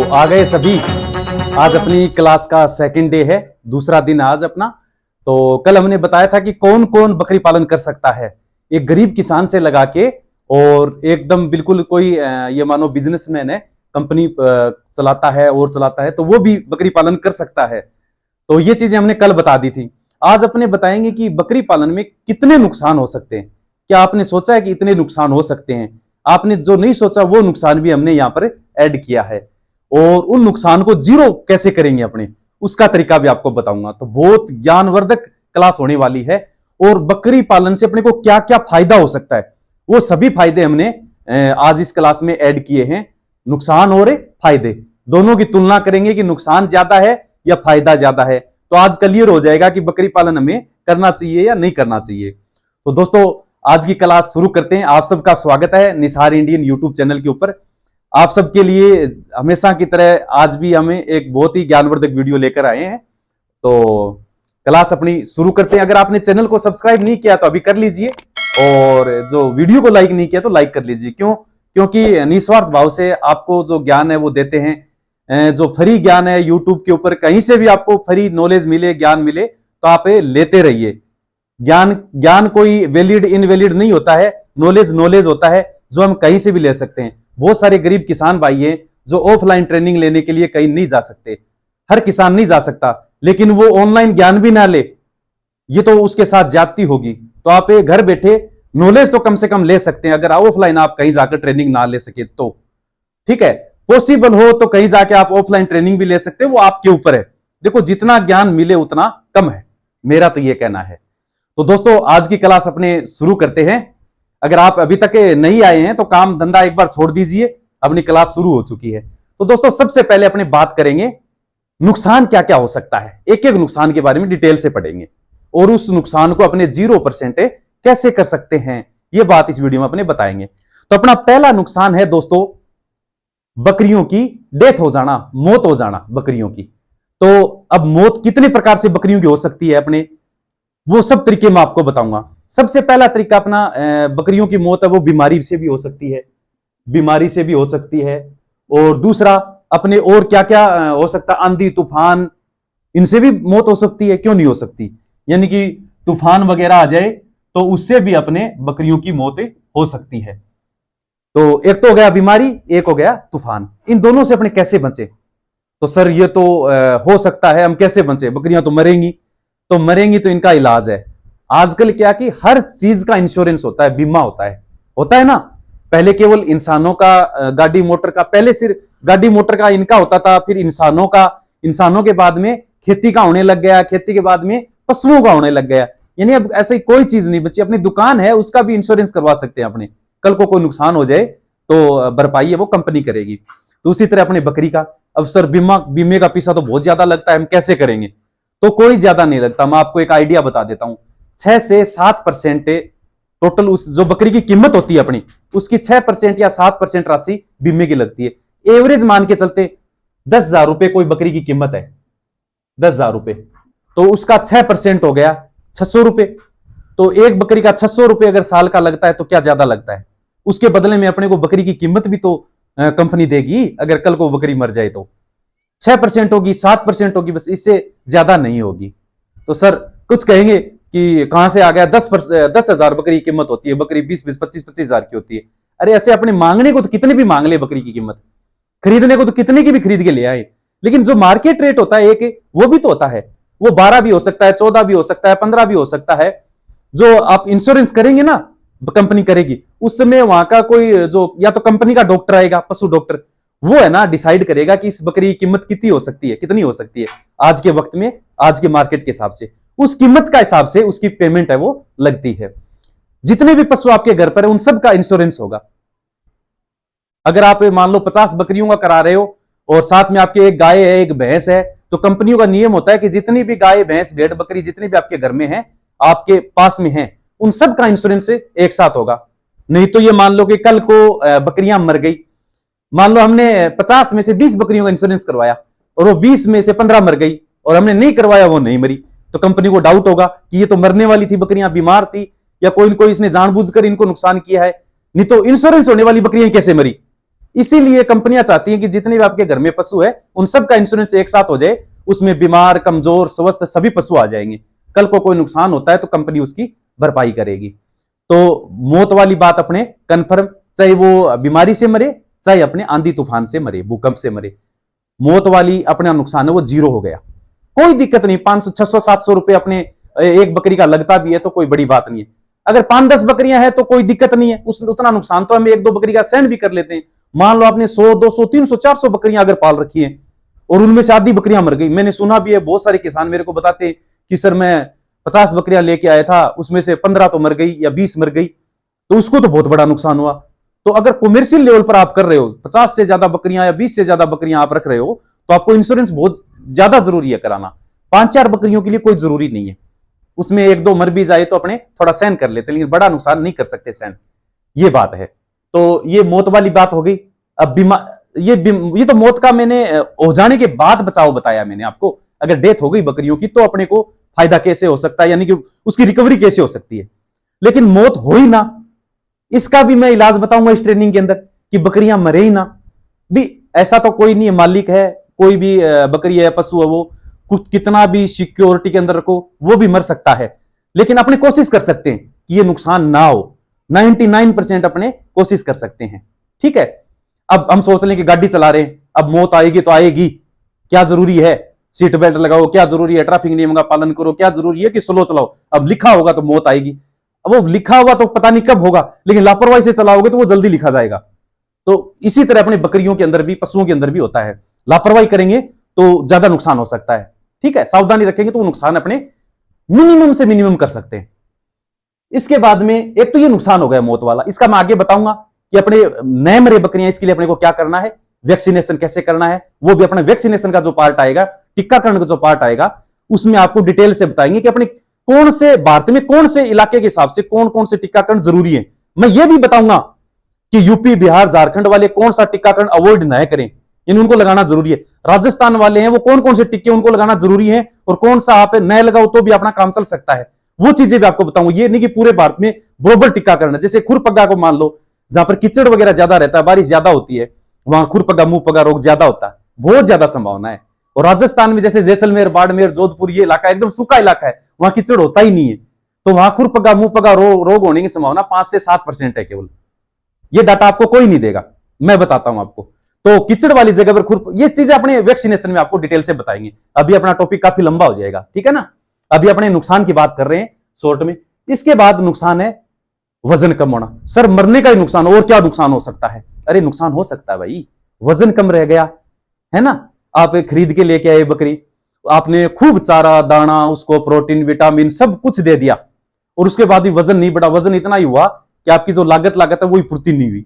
आ गए सभी। आज अपनी क्लास का सेकंड डे है, दूसरा दिन आज अपना। तो कल हमने बताया था कि कौन कौन बकरी पालन कर सकता है, एक गरीब किसान से लगा के और एकदम बिल्कुल कोई ये मानो बिजनेसमैन है, कंपनी चलाता है और चलाता है, तो वो भी बकरी पालन कर सकता है। तो ये चीजें हमने कल बता दी थी। आज अपने बताएंगे कि बकरी पालन में कितने नुकसान हो सकते हैं। क्या आपने सोचा है कि इतने नुकसान हो सकते हैं? आपने जो नहीं सोचा वो नुकसान भी हमने यहां पर ऐड किया है, और उन नुकसान को जीरो कैसे करेंगे अपने, उसका तरीका भी आपको बताऊंगा। तो बहुत ज्ञानवर्धक क्लास होने वाली है। और बकरी पालन से अपने को क्या क्या फायदा हो सकता है, वो सभी फायदे हमने आज इस क्लास में ऐड किए हैं। नुकसान और फायदे दोनों की तुलना करेंगे कि नुकसान ज्यादा है या फायदा ज्यादा है। तो आज क्लियर हो जाएगा कि बकरी पालन हमें करना चाहिए या नहीं करना चाहिए। तो दोस्तों, आज की क्लास शुरू करते हैं। आप सबका स्वागत है निसार इंडियन यूट्यूब चैनल के ऊपर। आप सबके लिए हमेशा की तरह आज भी हमें एक बहुत ही ज्ञानवर्धक वीडियो लेकर आए हैं। तो क्लास अपनी शुरू करते हैं। अगर आपने चैनल को सब्सक्राइब नहीं किया तो अभी कर लीजिए, और जो वीडियो को लाइक नहीं किया तो लाइक कर लीजिए। क्योंकि निस्वार्थ भाव से आपको जो ज्ञान है वो देते हैं। जो फ्री ज्ञान है यूट्यूब के ऊपर, कहीं से भी आपको फ्री नॉलेज मिले, ज्ञान मिले, तो आप लेते रहिए। ज्ञान कोई वैलिड इनवैलिड नहीं होता है, नॉलेज होता है जो हम कहीं से भी ले सकते हैं। बहुत सारे गरीब किसान भाई हैं जो ऑफलाइन ट्रेनिंग लेने के लिए कहीं नहीं जा सकते। हर किसान नहीं जा सकता, लेकिन वो ऑनलाइन ज्ञान भी ना ले, ये तो उसके साथ ज्यादती होगी। तो आप घर बैठे नॉलेज तो कम से कम ले सकते हैं। अगर ऑफलाइन आप कहीं जाकर ट्रेनिंग ना ले सके तो ठीक है, पॉसिबल हो तो कहीं जाके आप ऑफलाइन ट्रेनिंग भी ले सकते हैं, वो आपके ऊपर है। देखो, जितना ज्ञान मिले उतना कम है, मेरा तो ये कहना है। तो दोस्तों, आज की क्लास अपने शुरू करते हैं। अगर आप अभी तक नहीं आए हैं तो काम धंधा एक बार छोड़ दीजिए, अपनी क्लास शुरू हो चुकी है। तो दोस्तों, सबसे पहले अपने बात करेंगे नुकसान क्या क्या हो सकता है। एक एक नुकसान के बारे में डिटेल से पढ़ेंगे, और उस नुकसान को अपने 0% कैसे कर सकते हैं, यह बात इस वीडियो में अपने बताएंगे। तो अपना पहला नुकसान है दोस्तों, बकरियों की डेथ हो जाना, मौत हो जाना बकरियों की। तो अब मौत कितने प्रकार से बकरियों की हो सकती है अपने, वो सब तरीके मैं आपको बताऊंगा। सबसे पहला तरीका अपना बकरियों की मौत है वो बीमारी से भी हो सकती है, बीमारी से भी हो सकती है। और दूसरा अपने और क्या क्या हो सकता है, आंधी तूफान, इनसे भी मौत हो सकती है। क्यों नहीं हो सकती, यानी कि तूफान वगैरह आ जाए तो उससे भी अपने बकरियों की मौत हो सकती है। तो एक तो हो गया बीमारी, एक हो गया तूफान। इन दोनों से अपने कैसे बचे? तो सर ये तो हो सकता है, हम कैसे बचे? बकरियां तो मरेंगी, तो मरेंगी तो इनका इलाज है। आजकल क्या कि हर चीज का इंश्योरेंस होता है, बीमा होता है ना। पहले केवल इंसानों का, गाड़ी मोटर का, पहले सिर्फ गाड़ी मोटर का इनका होता था, फिर इंसानों का, इंसानों के बाद में खेती का होने लग गया, खेती के बाद में पशुओं का होने लग गया। यानी अब ऐसी कोई चीज नहीं बची। अपनी दुकान है उसका भी इंश्योरेंस करवा सकते हैं अपने, कल को कोई नुकसान हो जाए तो भरपाई है वो कंपनी करेगी। तो उसी तरह अपने बकरी का, अब सर बीमे का पैसा तो बहुत ज्यादा लगता है, हम कैसे करेंगे? तो कोई ज्यादा नहीं लगता। मैं आपको एक आइडिया बता देता हूं। 6 से 7% टोटल उस जो बकरी की कीमत होती है अपनी, उसकी 6% या 7% राशि बीमे की लगती है। एवरेज मान के चलते 10,000 रुपए कोई बकरी की कीमत है, 10,000 रुपए, तो उसका 6% हो गया 600 रुपए। तो एक बकरी का 600 रुपए अगर साल का लगता है तो क्या ज्यादा लगता है? उसके बदले में अपने को बकरी की कीमत भी तो कंपनी देगी। अगर कल को बकरी मर जाए तो 6% होगी, 7% होगी, बस, इससे ज्यादा नहीं होगी। तो सर कुछ कहेंगे कि कहां से आ गया 10,000 बकरी की कीमत होती है, बकरी 20-20, 25-25 हजार की होती है। अरे ऐसे अपने मांगने को तो कितने भी मांग ले बकरी की कीमत, खरीदने को तो कितने की भी खरीद के ले आए, लेकिन जो मार्केट रेट होता है एक, वो भी तो होता है। वो 12 भी हो सकता है, 14 भी हो सकता है, 15 भी हो सकता है। जो आप इंश्योरेंस करेंगे ना, कंपनी करेगी, उस समय वहां का कोई जो, या तो कंपनी का डॉक्टर आएगा, पशु डॉक्टर, वो है ना डिसाइड करेगा कि इस बकरी की कीमत कितनी हो सकती है, कितनी हो सकती है आज के वक्त में, आज के मार्केट के हिसाब से। उस कीमत का हिसाब से उसकी पेमेंट है वो लगती है। जितने भी पशु आपके घर पर है उन सब का इंश्योरेंस होगा। अगर आप मान लो 50 बकरियों का करा रहे हो और साथ में आपके एक गाय है, एक भैंस है, तो कंपनियों का नियम होता है कि जितनी भी गाय, भैंस, भेड़, बकरी जितनी भी आपके घर में है, आपके पास में है, उन सब का इंश्योरेंस एक साथ होगा। नहीं तो ये मान लो कि कल को बकरियां मर गई, मान लो हमने 50 में से 20 बकरियों का इंश्योरेंस करवाया और वो 20 में से 15 मर गई, और हमने नहीं करवाया, वो नहीं मरी, तो कंपनी को डाउट होगा कि ये तो मरने वाली थी, बकरियां बीमार थी, या कोई न कोई इसने जानबूझकर इनको नुकसान किया है। नहीं तो इंश्योरेंस होने वाली बकरियां कैसे मरी? इसीलिए कंपनियां चाहती हैं कि जितने भी आपके घर में पशु है उन सब का इंश्योरेंस एक साथ हो जाए, उसमें बीमार, कमजोर, स्वस्थ सभी पशु आ जाएंगे। कल को कोई नुकसान होता है तो कंपनी उसकी भरपाई करेगी। तो मौत वाली बात अपने कन्फर्म, चाहे वो बीमारी से मरे, चाहे अपने आंधी तूफान से मरे, भूकंप से मरे, मौत वाली अपना नुकसान है वो जीरो हो गया, कोई दिक्कत नहीं। 500 600 700 रुपए अपने एक बकरी का लगता भी है तो कोई बड़ी बात नहीं है। अगर 5-10 बकरियां हैं तो कोई दिक्कत नहीं है, उस उतना नुकसान तो हम 1-2 बकरी का सहन भी कर लेते हैं। मान लो आपने 100 200 300 400 बकरियां अगर पाल रखी हैं और उनमें से आधी बकरियां मर गई, मैंने सुना भी है, बहुत सारे किसान मेरे को बताते हैं कि सर मैं 50 बकरियां लेके आया था, उसमें से 15 तो मर गई या 20 मर गई, तो उसको तो बहुत बड़ा नुकसान हुआ। तो अगर कॉमर्शियल लेवल पर आप कर रहे हो, 50 से ज्यादा बकरियां या 20 से ज्यादा बकरियां आप रख रहे हो, तो आपको इंश्योरेंस बहुत ज्यादा जरूरी है कराना। 5-4 बकरियों के लिए कोई जरूरी नहीं है, उसमें 1-2 मर भी जाए तो अपने थोड़ा सहन कर लेते, लेकिन बड़ा नुकसान नहीं कर सकते सहन, ये बात है। तो ये मौत वाली बात हो गई। अब ये तो मौत का मैंने हो जाने के बाद बचाव बताया मैंने आपको। अगर डेथ हो गई बकरियों की तो अपने को फायदा कैसे हो सकता है, यानी कि उसकी रिकवरी कैसे हो सकती है। लेकिन मौत हो ही ना, इसका भी मैं इलाज बताऊंगा इस ट्रेनिंग के अंदर, कि बकरियां मरे ही ना भी। ऐसा तो कोई नहीं है, मालिक है, कोई भी बकरी है, पशु है, वो कुछ कितना भी सिक्योरिटी के अंदर रखो वो भी मर सकता है, लेकिन अपने कोशिश कर सकते हैं कि ये नुकसान ना हो। 99% अपने कोशिश कर सकते हैं, ठीक है। अब हम सोच लें कि गाड़ी चला रहे हैं, अब मौत आएगी तो आएगी, क्या जरूरी है सीट बेल्ट लगाओ, क्या जरूरी है ट्रैफिक नियम का पालन करो, क्या जरूरी है कि स्लो चलाओ। अब लिखा होगा तो मौत आएगी, अब वो लिखा हुआ तो पता नहीं कब होगा, लेकिन लापरवाही से चलाओगे तो वो जल्दी लिखा जाएगा। तो इसी तरह अपने बकरियों के अंदर भी, पशुओं के अंदर भी होता है, लापरवाही करेंगे तो ज्यादा नुकसान हो सकता है, ठीक है। सावधानी रखेंगे तो नुकसान अपने मिनिमम से मिनिमम कर सकते हैं। इसके बाद में एक तो ये नुकसान हो गया मौत वाला, इसका मैं आगे बताऊंगा कि अपने नए मरे बकरियां, इसके लिए अपने को क्या करना है, वैक्सीनेशन कैसे करना है, वो भी अपना वैक्सीनेशन का जो पार्ट आएगा, टीकाकरण का जो पार्ट आएगा, उसमें आपको डिटेल से बताएंगे कि अपने कौन से भारत में कौन से इलाके के हिसाब से कौन कौन से टीकाकरण जरूरी है। मैं ये भी बताऊंगा कि यूपी, बिहार, झारखंड वाले कौन सा टीकाकरण अवॉइड न करें, यानी उनको लगाना जरूरी है। राजस्थान वाले हैं वो कौन कौन से टीके उनको लगाना जरूरी है, और कौन सा आप नए लगाओ तो भी अपना काम चल सकता है, वो चीजें भी आपको बताऊंगा। ये नहीं कि पूरे भारत में बरोबर टीकाकरण है। जैसे खुरपग्गा को मान लो, जहां पर कीचड़ वगैरह ज्यादा रहता है, बारिश ज्यादा होती है, वहां खुरपग्गा, मुंह पगा रोग ज्यादा होता है, बहुत ज्यादा संभावना है। और राजस्थान में जैसे जैसलमेर, बाड़मेर, जोधपुर, ये इलाका एकदम सूखा इलाका है, वहां कीचड़ होता ही नहीं है, तो वहां खुरपग्गा, मुंह पगा रोग होने की संभावना 5 से 7% है केवल। ये डाटा आपको कोई नहीं देगा, मैं बताता हूं आपको। तो कीचड़ वाली जगह पर खुर, ये चीजें अपने वैक्सीनेशन में आपको डिटेल से बताएंगे। अभी अपना टॉपिक काफी लंबा हो जाएगा, ठीक है ना। अभी अपने नुकसान की बात कर रहे हैं शॉर्ट में। इसके बाद नुकसान है वजन कम होना। सर मरने का ही नुकसान, और क्या नुकसान हो सकता है? अरे नुकसान हो सकता है भाई, वजन कम रह गया है ना। आप खरीद के लेके आए बकरी, आपने खूब चारा दाना उसको, प्रोटीन विटामिन सब कुछ दे दिया, और उसके बाद भी वजन नहीं बढ़ा, वजन इतना ही हुआ कि आपकी जो लागत है वही पूर्ति नहीं हुई।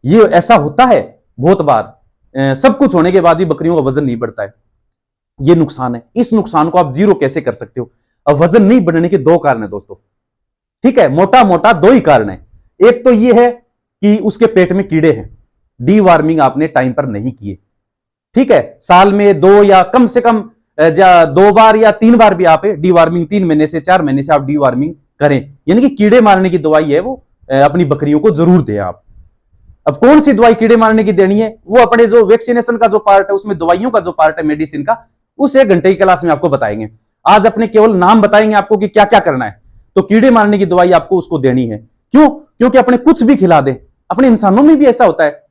ये ऐसा होता है बहुत बार, सब कुछ होने के बाद भी बकरियों का वजन नहीं बढ़ता है, ये नुकसान है। इस नुकसान को आप जीरो कैसे कर सकते हो? अब वजन नहीं बढ़ने के 2 कारण है दोस्तों, ठीक है, मोटा मोटा 2 ही कारण है। एक तो ये है कि उसके पेट में कीड़े हैं, डीवार्मिंग आपने टाइम पर नहीं किए, ठीक है। साल में 2 या कम से कम 2 बार या 3 बार भी आप डीवार्मिंग, 3 महीने से 4 महीने से आप डीवार्मिंग करें, यानी कि कीड़े मारने की दवाई है वो अपनी बकरियों को जरूर दें आप। अब कौन सी दवाई कीड़े मारने की देनी है, वो अपने जो वैक्सीनेशन का जो पार्ट है, उसमें दवाइयों का जो पार्ट है मेडिसिन का, उस 1 घंटे की क्लास में आपको बताएंगे। आज अपने केवल नाम बताएंगे आपको कि क्या क्या करना है। तो कीड़े मारने की दवाई आपको उसको देनी है, क्यों? क्योंकि अपने कुछ भी खिला दे, अपने इंसानों में भी ऐसा होता है,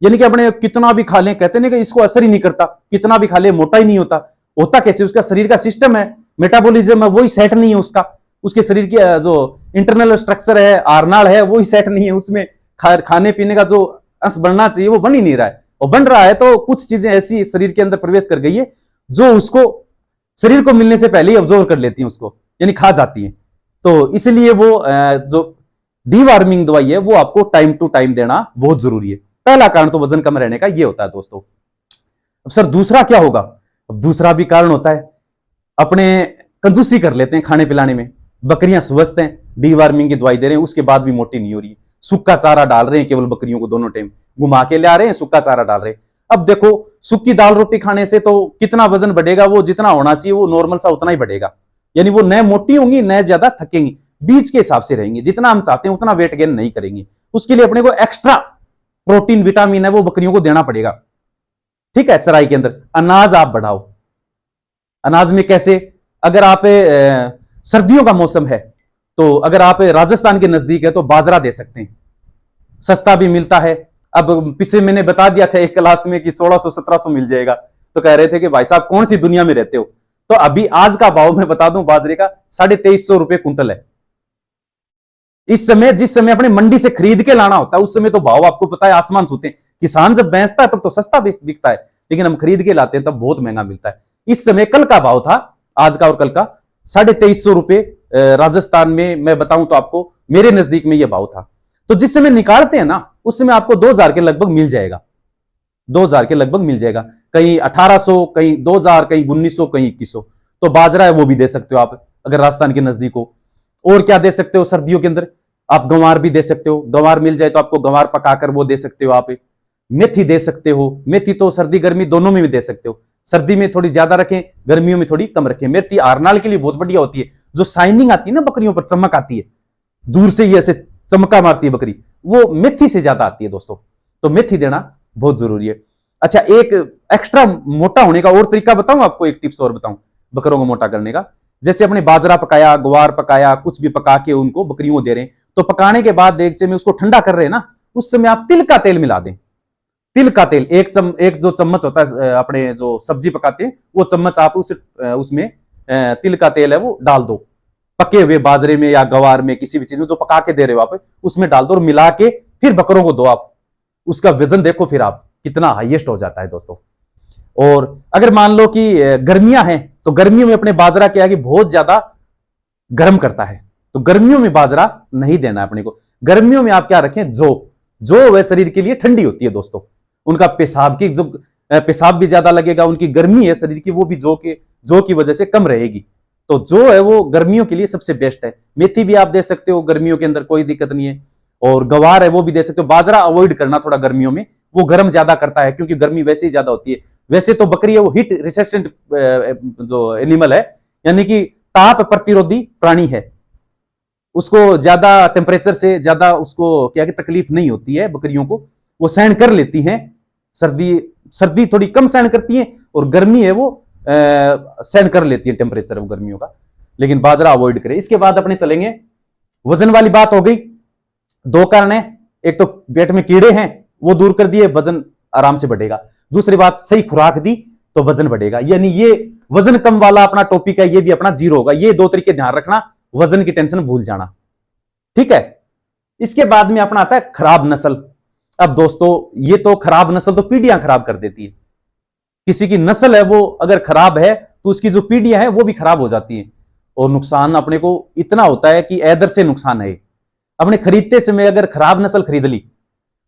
यानी कि अपने कितना भी खा लें, कहते नहीं कि इसको असर ही नहीं करता, कितना भी खा ले मोटा ही नहीं होता। होता कैसे? उसका शरीर का सिस्टम है, मेटाबॉलिज्म है, वही सेट नहीं है उसका, उसके शरीर की जो इंटरनल स्ट्रक्चर है, आरनाल है, वही सेट नहीं है, उसमें खाने पीने का जो अंश बनना चाहिए वो बन ही नहीं रहा है, और बन रहा है तो कुछ चीजें ऐसी शरीर के अंदर प्रवेश कर गई है जो उसको शरीर को मिलने से पहले ही ऑब्जर्व कर लेती हैं उसको, यानी खा जाती हैं। तो इसलिए वो जो डीवार्मिंग दवाई है वो आपको टाइम टू टाइम देना बहुत जरूरी है। पहला कारण तो वजन कम रहने का ये होता है दोस्तों। अब सर दूसरा क्या होगा? अब दूसरा भी कारण होता है, अपने कंजूसी कर लेते हैं खाने पिलाने में। बकरियां स्वस्थ हैं, डीवार्मिंग की दवाई दे रहे हैं, उसके बाद भी मोटी नहीं हो रही है, सूखा चारा डाल रहे हैं केवल बकरियों को, दोनों टाइम घुमा के ले आ रहे हैं, सूखा चारा डाल रहे हैं। अब देखो सूखी दाल रोटी खाने से तो कितना वजन बढ़ेगा, वो जितना होना चाहिए वो नॉर्मल सा उतना ही बढ़ेगा, यानी वो न मोटी होंगी न ज्यादा थकेंगी, बीच के हिसाब से रहेंगी। जितना हम चाहते हैं उतना वेट गेन नहीं करेंगी। उसके लिए अपने को एक्स्ट्रा प्रोटीन विटामिन है वो बकरियों को देना पड़ेगा। ठीक है, चराई के अंदर अनाज आप बढ़ाओ। अनाज में कैसे? अगर आप सर्दियों का मौसम है तो अगर आप राजस्थान के नजदीक है तो बाजरा दे सकते हैं, सस्ता भी मिलता है। अब पीछे मैंने बता दिया था एक क्लास में कि 1600-1700 मिल जाएगा, तो कह रहे थे कि भाई साहब कौन सी दुनिया में रहते हो। तो अभी आज का भाव मैं बता दूं बाजरे का 2350 रुपए कुंटल है। इस समय जिस समय अपने मंडी से खरीद के लाना होता है उस समय तो भाव आपको पता है आसमान छूते हैं। किसान जब बेचता है तब तो सस्ता बिकता है, लेकिन हम खरीद के लाते हैं तब बहुत महंगा मिलता है। इस समय कल का भाव था, आज का और कल का 2350 रुपए राजस्थान में, मैं बताऊं तो आपको मेरे नजदीक में यह भाव था। तो जिस समय निकालते हैं ना उस समय आपको 2000 के लगभग मिल जाएगा, 2000 के लगभग मिल जाएगा। कहीं 1800, कहीं 2000, कहीं 1900, कहीं 2100। तो बाजरा है वो भी दे सकते हो आप अगर राजस्थान के नजदीक हो। और क्या दे सकते हो सर्दियों के अंदर? आप गंवार भी दे सकते हो, गंवार मिल जाए तो आपको गंवार पकाकर वो दे सकते हो आप। मेथी दे सकते हो, मेथी तो सर्दी गर्मी दोनों में भी दे सकते हो। सर्दी में थोड़ी ज्यादा रखें, गर्मियों में थोड़ी कम रखें। मेथी आरनाल के लिए बहुत बढ़िया होती है। जो शाइनिंग आती है ना बकरियों पर, चमक आती है, दूर से ही ऐसे चमका मारती है बकरी, वो मेथी से ज्यादा आती है दोस्तों। तो मेथी देना बहुत जरूरी है। अच्छा, एक एक्स्ट्रा मोटा होने का और तरीका बताऊं आपको, एक टिप्स और बताऊं बकरों को मोटा करने का। जैसे अपने बाजरा पकाया, ग्वार पकाया, कुछ भी पका के उनको बकरियों को दे रहे हैं, तो पकाने के बाद देगचे में उसको ठंडा कर रहे हैं ना, उस समय आप तिल का तेल मिला दें। तिल का तेल एक जो चम्मच होता है, अपने जो सब्जी पकाते हैं वो चम्मच आप उसमें तिल का तेल है वो डाल दो। पके हुए बाजरे में या गवार में, किसी भी चीज में जो पका के दे रहे हो आप, उसमें डाल दो और मिला के फिर बकरों को दो आप। उसका वजन देखो फिर आप कितना हाईएस्ट हो जाता है दोस्तों। और अगर मान लो कि गर्मियां हैं तो गर्मियों में अपने बाजरा क्या है कि बहुत ज्यादा गर्म करता है, तो गर्मियों में बाजरा नहीं देना है अपने को। गर्मियों में आप क्या रखें, जो वह शरीर के लिए ठंडी होती है दोस्तों। उनका पेशाब भी ज्यादा लगेगा, उनकी गर्मी है शरीर की वो भी जो की वजह से कम रहेगी। तो जो है वो गर्मियों के लिए सबसे बेस्ट है। मेथी भी आप दे सकते हो गर्मियों के अंदर, कोई दिक्कत नहीं है। और गवार है वो भी दे सकते हो। बाजरा अवॉइड करना थोड़ा गर्मियों में, वो गर्म ज्यादा करता है क्योंकि गर्मी वैसे ही ज्यादा होती है। वैसे तो बकरी है वो हीट रेसिस्टेंट जो एनिमल है, यानी कि ताप प्रतिरोधी प्राणी है। उसको ज्यादा टेम्परेचर से ज्यादा उसको क्या कि तकलीफ नहीं होती है बकरियों को, वो सहन कर लेती हैं। सर्दी थोड़ी कम सहन करती है और गर्मी है वो सहन कर लेती है टेम्परेचर वो गर्मियों का। लेकिन बाजरा अवॉइड करें। इसके बाद अपने चलेंगे, वजन वाली बात हो गई। दो कारण है, एक तो पेट में कीड़े हैं वो दूर कर दिए, वजन आराम से बढ़ेगा। दूसरी बात, सही खुराक दी तो वजन बढ़ेगा। यानी ये वजन कम वाला अपना टॉपिक है, ये भी अपना जीरो होगा। ये दो तरीके ध्यान रखना, वजन की टेंशन भूल जाना, ठीक है। इसके बाद में अपना आता है खराब नस्ल। अब दोस्तों ये तो खराब नस्ल तो पीढ़ियां खराब कर देती है। किसी की नस्ल है वो अगर खराब है तो उसकी जो पीढ़ियां हैं वो भी खराब हो जाती हैं। और नुकसान अपने को इतना होता है कि ऐदर से नुकसान है। अपने खरीदते समय अगर खराब नस्ल खरीद ली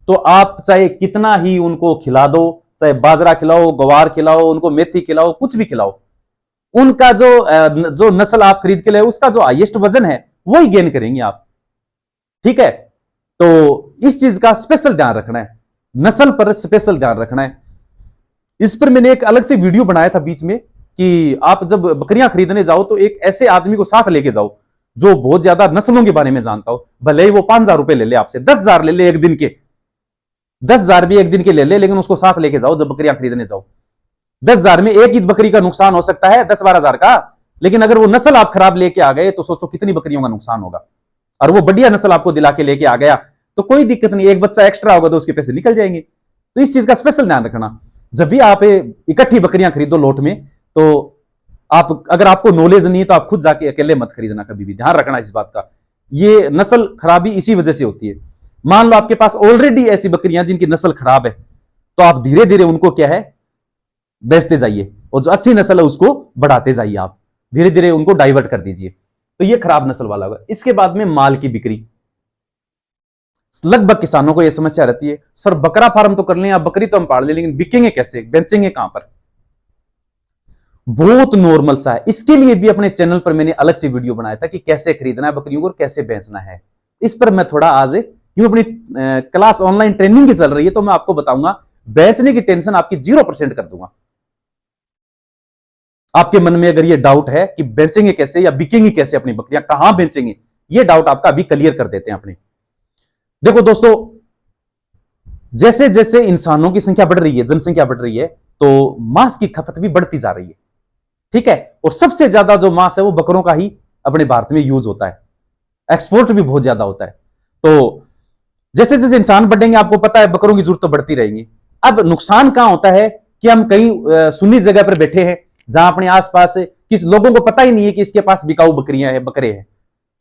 तो आप चाहे कितना ही उनको खिला दो, चाहे बाजरा खिलाओ, ग्वार खिलाओ, उनको मेथी खिलाओ, कुछ भी खिलाओ, उनका जो नस्ल आप खरीद के लाए उसका जो हाईएस्ट वजन है वही गेन करेंगे आप, ठीक है। तो इस चीज का स्पेशल ध्यान रखना है, नस्ल पर स्पेशल ध्यान रखना है। इस पर मैंने एक अलग से वीडियो बनाया था बीच में कि आप जब बकरियां खरीदने जाओ तो एक ऐसे आदमी को साथ लेके जाओ जो बहुत ज्यादा नस्लों के बारे में जानता हो। भले ही वो 5000 रुपए ले ले आपसे, 10,000 ले ले एक दिन के, 10,000 भी एक दिन के ले ले, लेकिन उसको साथ लेके जाओ जब बकरियां खरीदने जाओ। 10,000 में एक ही बकरी का नुकसान हो सकता है 10-12,000 का, लेकिन अगर वो नस्ल आप खराब लेके आ गए तो सोचो कितनी बकरियों का नुकसान होगा। और वो बढ़िया नस्ल आपको दिला के लेके आ गया तो कोई दिक्कत नहीं, एक बच्चा एक्स्ट्रा होगा तो उसके पैसे निकल जाएंगे। तो इस चीज का स्पेशल ध्यान रखना। जब भी आप इकट्ठी बकरियां खरीदो लोट में, तो आप अगर आपको नॉलेज नहीं है तो आप खुद जाके अकेले मत खरीदना, कभी भी ध्यान रखना इस बात का। ये नस्ल खराबी इसी वजह से होती है। मान लो आपके पास ऑलरेडी ऐसी बकरियां जिनकी नस्ल खराब है, तो आप धीरे धीरे उनको क्या है बेचते जाइए, और जो अच्छी नस्ल है उसको बढ़ाते जाइए, आप धीरे धीरे उनको डाइवर्ट कर दीजिए। तो ये खराब नस्ल वाला होगा। इसके बाद में माल की बिक्री, लगभग किसानों को यह समस्या रहती है, सर बकरा फार्म तो कर लें, आप बकरी तो हम पाल लें, लेकिन बिकेंगे कैसे, बेचेंगे कहां पर। बहुत नॉर्मल सा है। इसके लिए भी अपने चैनल पर मैंने अलग से वीडियो बनाया था कि कैसे खरीदना है बकरियों को और कैसे बेचना है। इस पर मैं थोड़ा आज क्यों अपनी क्लास ऑनलाइन ट्रेनिंग की चल रही है तो मैं आपको बताऊंगा, बेचने की टेंशन आपकी 0% कर दूंगा। आपके मन में अगर ये डाउट है कि बेचेंगे कैसे या बिकेंगे कैसे अपनी बकरियां, कहां बेचेंगे, ये डाउट आपका अभी क्लियर कर देते हैं अपने। देखो दोस्तों, जैसे जैसे इंसानों की संख्या बढ़ रही है, जनसंख्या बढ़ रही है, तो मांस की खपत भी बढ़ती जा रही है। ठीक है, और सबसे ज्यादा जो मांस है वो बकरों का ही अपने भारत में यूज होता है, एक्सपोर्ट भी बहुत ज्यादा होता है। तो जैसे जैसे इंसान बढ़ेंगे, आपको पता है बकरों की जरूरत तो बढ़ती रहेगी। अब नुकसान कहां होता है कि हम कहीं सुन्नी जगह पर बैठे हैं, जहां अपने आसपास किस लोगों को पता ही नहीं है कि इसके पास बिकाऊ बकरियां हैं, बकरे हैं,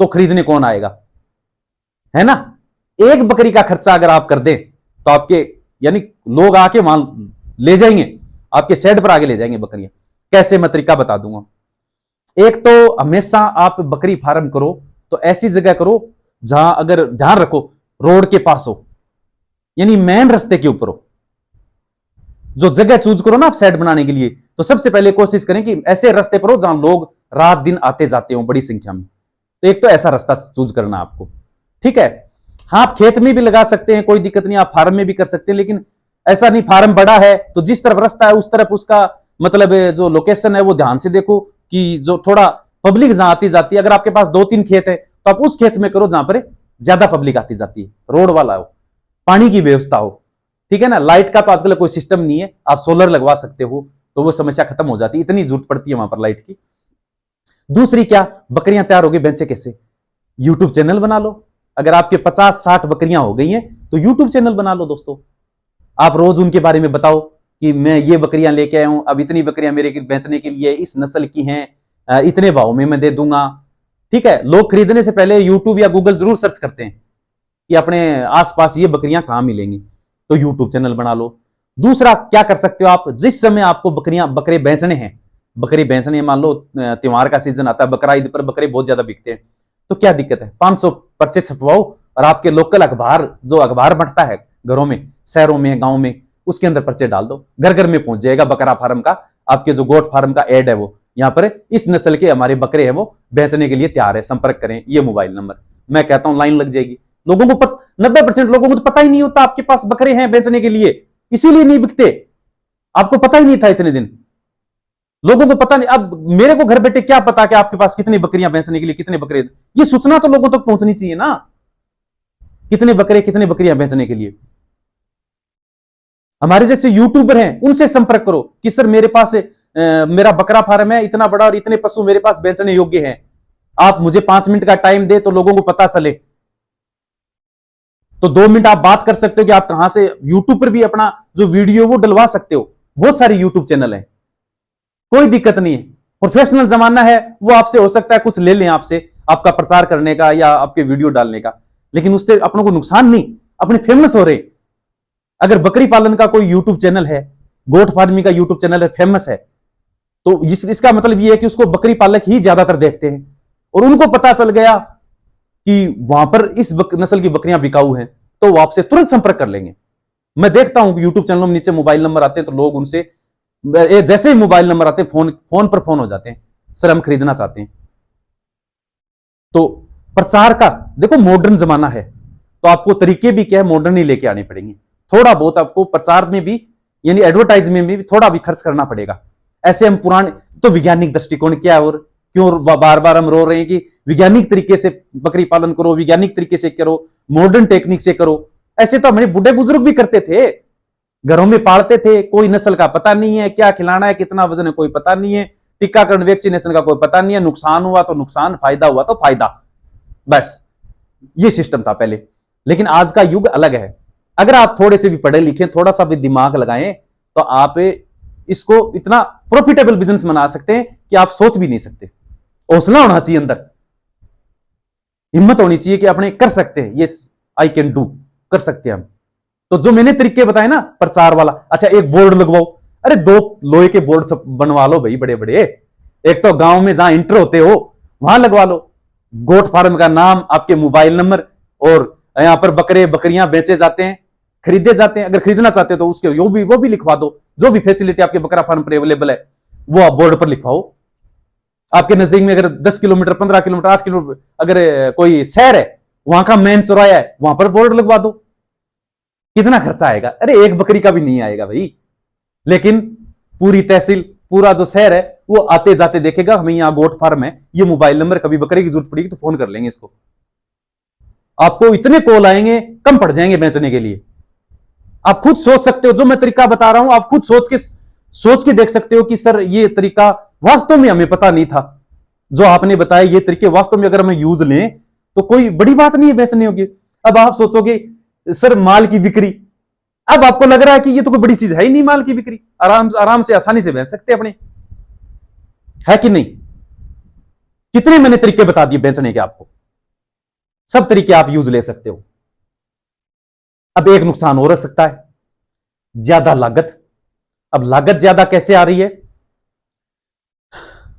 तो खरीदने कौन आएगा, है ना। एक बकरी का खर्चा अगर आप कर दें तो आपके यानी लोग आके वहां ले जाएंगे, आपके सेट पर आगे ले जाएंगे बकरियां। कैसे, मैं तरीका बता दूंगा। एक तो हमेशा आप बकरी फार्म करो तो ऐसी जगह करो जहां, अगर ध्यान रखो, रोड के पास हो, यानी मेन रास्ते के ऊपर हो। जो जगह चूज करो ना आप सेट बनाने के लिए, तो सबसे पहले कोशिश करें कि ऐसे रास्ते पर हो जहां लोग रात दिन आते जाते हो बड़ी संख्या में। तो एक तो ऐसा रास्ता चूज करना आपको, ठीक है। हाँ, आप खेत में भी लगा सकते हैं, कोई दिक्कत नहीं, आप फार्म में भी कर सकते हैं, लेकिन ऐसा नहीं, फार्म बड़ा है तो जिस तरफ रास्ता है उस तरफ उसका मतलब जो लोकेशन है वो ध्यान से देखो कि जो थोड़ा पब्लिक जहां आती जाती है, अगर आपके पास 2-3 खेत है तो आप उस खेत में करो जहां पर ज्यादा पब्लिक आती जाती है, रोड वाला हो, पानी की व्यवस्था हो, ठीक है ना। लाइट का तो आजकल कोई सिस्टम नहीं है, आप सोलर लगवा सकते हो तो वो समस्या खत्म हो जाती है, इतनी जरूरत पड़ती है वहां पर लाइट की। दूसरी क्या, बकरियां तैयार हो गई, बेचे कैसे, यूट्यूब चैनल बना लो। अगर आपके 50-60 बकरियां हो गई हैं तो यूट्यूब चैनल बना लो दोस्तों। आप रोज उनके बारे में बताओ कि मैं ये बकरियां लेके आया हूं, अब इतनी बकरियां मेरे बेचने के लिए इस नस्ल की हैं, इतने भाव में मैं दे दूंगा। ठीक है, लोग खरीदने से पहले यूट्यूब या गूगल जरूर सर्च करते हैं कि अपने आसपास ये बकरियां कहां मिलेंगी, तो यूट्यूब चैनल बना लो। दूसरा क्या कर सकते हो आप, जिस समय आपको बकरे बेचने हैं, बकरे बेचने, मान लो त्योहार का सीजन आता है, बकरा ईद पर बकरे बहुत ज्यादा बिकते हैं, तो क्या दिक्कत है, 500 पर्चे छपवाओ और आपके लोकल अखबार, जो अखबार बढ़ता है घरों में, शहरों में, गांव में, उसके अंदर पर्चे डाल दो, घर घर में पहुंच जाएगा बकरा फार्म का, आपके जो गोट फार्म का एड है वो, यहां पर इस नस्ल के हमारे बकरे हैं वो बेचने के लिए तैयार है, संपर्क करें, ये मोबाइल नंबर। मैं कहता हूं लाइन लग जाएगी। लोगों को 90% लोगों को तो पता ही नहीं होता आपके पास बकरे हैं बेचने के लिए, इसीलिए नहीं बिकते, आपको पता ही नहीं था इतने दिन, लोगों को पता नहीं। अब मेरे को घर बैठे क्या पता कि आपके पास कितनी बकरियां बेचने के लिए, कितने बकरे, ये सूचना तो लोगों तक पहुंचनी चाहिए ना, कितने बकरे, कितने बकरियां बेचने के लिए। हमारे जैसे यूट्यूबर हैं उनसे संपर्क करो कि सर मेरे पास मेरा बकरा फार्म है इतना बड़ा और इतने पशु मेरे पास बेचने योग्य हैं, आप मुझे 5 मिनट का टाइम दे तो लोगों को पता चले। तो 2 मिनट आप बात कर सकते हो कि आप कहां से, यूट्यूब पर भी अपना जो वीडियो वो डलवा सकते हो, बहुत सारे यूट्यूब चैनल हैं, कोई दिक्कत नहीं है। प्रोफेशनल जमाना है, वो आपसे हो सकता है कुछ ले लें आपसे, आपका प्रचार करने का या आपके वीडियो डालने का, लेकिन उससे अपनों को नुकसान नहीं, अपने फेमस हो रहे। अगर बकरी पालन का कोई यूट्यूब चैनल है, गोट फार्मिंग का यूट्यूब चैनल है, फेमस है, तो इसका मतलब यह है कि उसको बकरी पालक ही ज्यादातर देखते हैं, और उनको पता चल गया कि वहां पर इस नस्ल की बकरियां बिकाऊ हैं, तो वो आपसे तुरंत संपर्क कर लेंगे। मैं देखता हूं यूट्यूब चैनलों में नीचे मोबाइल नंबर आते हैं, तो लोग उनसे जैसे ही मोबाइल नंबर आते हैं, फोन पर फोन हो जाते हैं, सर हम खरीदना चाहते हैं। तो प्रचार का देखो, मॉडर्न जमाना है, तो आपको तरीके भी क्या है, मॉडर्न ही लेके आने पड़ेंगे। थोड़ा बहुत आपको प्रचार में भी, यानी एडवर्टाइज में भी थोड़ा भी खर्च करना पड़ेगा। ऐसे हम पुराने, तो वैज्ञानिक दृष्टिकोण क्या है, और क्यों बार बार हम रो रहे हैं कि वैज्ञानिक तरीके से बकरी पालन करो, वैज्ञानिक तरीके से करो, मॉडर्न टेक्निक से करो। ऐसे तो हमारे बुढ़े बुजुर्ग भी करते थे, घरों में पालते थे, कोई नस्ल का पता नहीं है, क्या खिलाना है, कितना वजन है कोई पता नहीं है, टीकाकरण वैक्सीनेशन का कोई पता नहीं है, नुकसान हुआ तो नुकसान, फायदा हुआ तो फायदा, बस ये सिस्टम था पहले। लेकिन आज का युग अलग है। अगर आप थोड़े से भी पढ़े लिखे, थोड़ा सा भी दिमाग लगाएं, तो आप इसको इतना प्रॉफिटेबल बिजनेस बना सकते हैं कि आप सोच भी नहीं सकते। हौसला होना चाहिए अंदर, हिम्मत होनी चाहिए कि अपने कर सकते हैं, ये आई कैन डू, कर सकते हैं हम। तो जो मैंने तरीके बताए ना, प्रचार वाला, अच्छा एक बोर्ड लगवाओ, अरे 2 लोहे के बोर्ड बनवा लो भाई, बड़े बड़े, एक तो गांव में जहां इंटर होते हो वहां लगवा लो, गोट फार्म का नाम, आपके मोबाइल नंबर, और यहां पर बकरे बकरियां बेचे जाते हैं, खरीदे जाते हैं, अगर खरीदना चाहते हो तो उसके वो भी लिखवा दो, जो भी फैसिलिटी आपके बकरा फार्म पर अवेलेबल है वो आप बोर्ड पर लिखवाओ। आपके नजदीक में अगर 10 किलोमीटर, 15 किलोमीटर, 8 किलोमीटर अगर कोई शहर है, वहां का मेन चौराया है, वहां पर बोर्ड लगवा दो। कितना खर्चा आएगा, अरे एक बकरी का भी नहीं आएगा भाई, लेकिन पूरी तहसील, पूरा जो शहर है वो आते जाते देखेगा हमें यहां गोट फार्म है, ये मोबाइल नंबर, कभी बकरे की जरूरत पड़ेगी तो फोन कर लेंगे इसको। आपको इतने कॉल आएंगे, कम पड़ जाएंगे बेचने के लिए। आप खुद सोच सकते हो, जो मैं तरीका बता रहा हूं आप खुद सोच के देख सकते हो कि सर ये तरीका वास्तव में हमें पता नहीं था, जो आपने बताया ये तरीके वास्तव में अगर हम यूज लें तो कोई बड़ी बात नहीं है बेचने होगी। अब आप सोचोगे सर माल की बिक्री, अब आपको लग रहा है कि ये तो कोई बड़ी चीज है ही नहीं, माल की बिक्री आराम से आसानी से बेच सकते अपने, है कि नहीं? कितने मैंने तरीके बता दिए बेचने के आपको, सब तरीके आप यूज ले सकते हो। अब एक नुकसान हो सकता है, ज्यादा लागत। अब लागत ज्यादा कैसे आ रही है?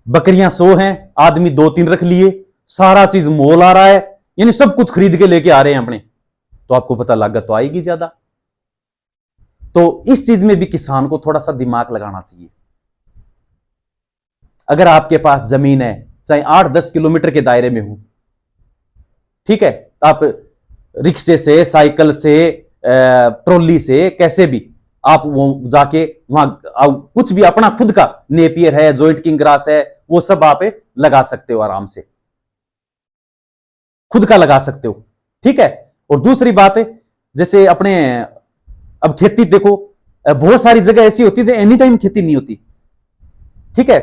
बकरियां 100 हैं, आदमी 2-3 रख लिए, सारा चीज मोल आ रहा है, यानी सब कुछ खरीद के लेके आ रहे हैं अपने, तो आपको पता लागत तो आएगी ज्यादा। तो इस चीज में भी किसान को थोड़ा सा दिमाग लगाना चाहिए। अगर आपके पास जमीन है, चाहे 8-10 किलोमीटर के दायरे में हो, ठीक है, तो आप रिक्शे से, साइकिल से, ट्रॉली से, कैसे भी आप वो जाके वहां कुछ भी अपना खुद का नेपियर है, जॉइंट किंग ग्रास है, वो सब आप लगा सकते हो, आराम से खुद का लगा सकते हो, ठीक है। और दूसरी बात है, जैसे अपने अब खेती देखो, बहुत सारी जगह ऐसी होती है जो एनी टाइम खेती नहीं होती, ठीक है।